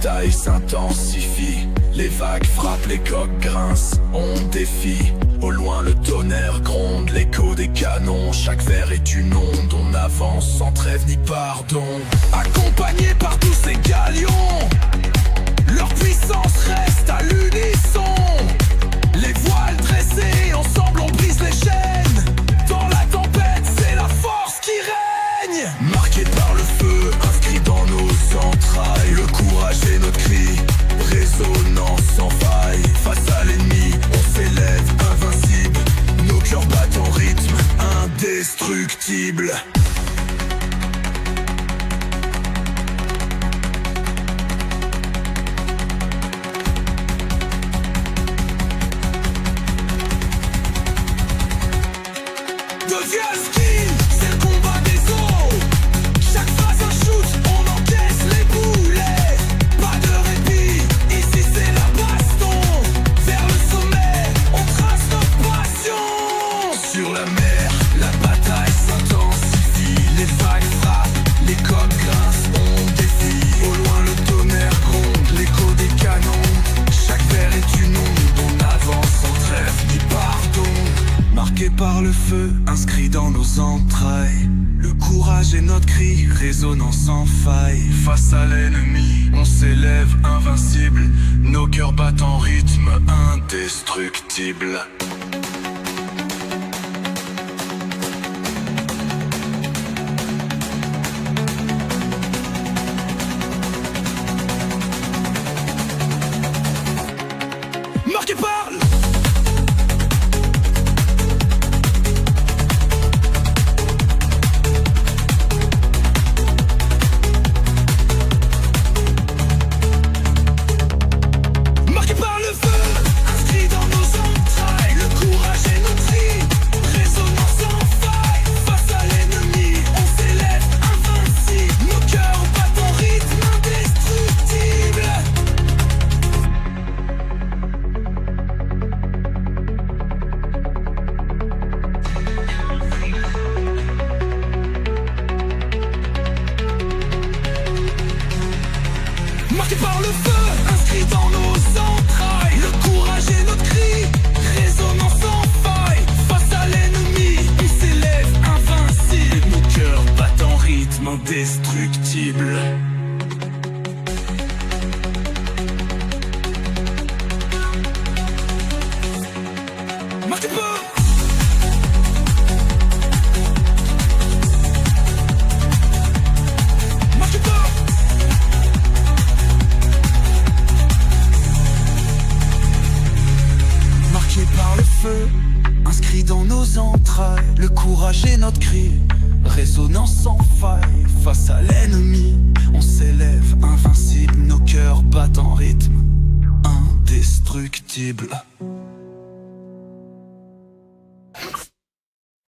bataille s'intensifie. Les vagues frappent, les coques grincent, on défie. Au loin le tonnerre gronde, l'écho des canons. Chaque vers est une onde, on avance sans trêve ni pardon. Accompagnés par tous ces galions, leur puissance reste à l'unisson. Les voiles dressés, ensemble on brise les chaînes. Dans la tempête, c'est la force qui règne. Marqué par le feu, inscrit dans nos entrailles. Le courage est notre cri, résonnant sans faille. Face à l'ennemi, on s'élève invincible. Nos cœurs battent en rythme indestructible. Deviens le ski, c'est le combat des eaux. Chaque phase un shoot, on encaisse les boulets. Pas de répit, ici c'est la baston. Vers le sommet, on trace notre passion. Sur la mer, la bataille s'intensifie. Les vagues frappent, les coques grincent, on défie. Au loin le tonnerre gronde, l'écho des canons. Chaque vers est une onde, on avance sans trêve ni pardon. Marqué par le feu, inscrit dans nos entrailles. Le courage est notre cri, résonnant sans faille. Face à l'ennemi, on s'élève invincible. Nos cœurs battent en rythme indestructible. Marqué par marqué par le feu, inscrit dans nos entrailles. Le courage est notre cri, résonnant sans faille. Face à l'ennemi, on s'élève invincible. Nos cœurs battent en rythme indestructible. Marqué par par le feu, inscrit dans nos entrailles. Le courage est notre cri, résonnant sans faille. Face à l'ennemi, on s'élève invincible. Nos cœurs battent en rythme indestructible.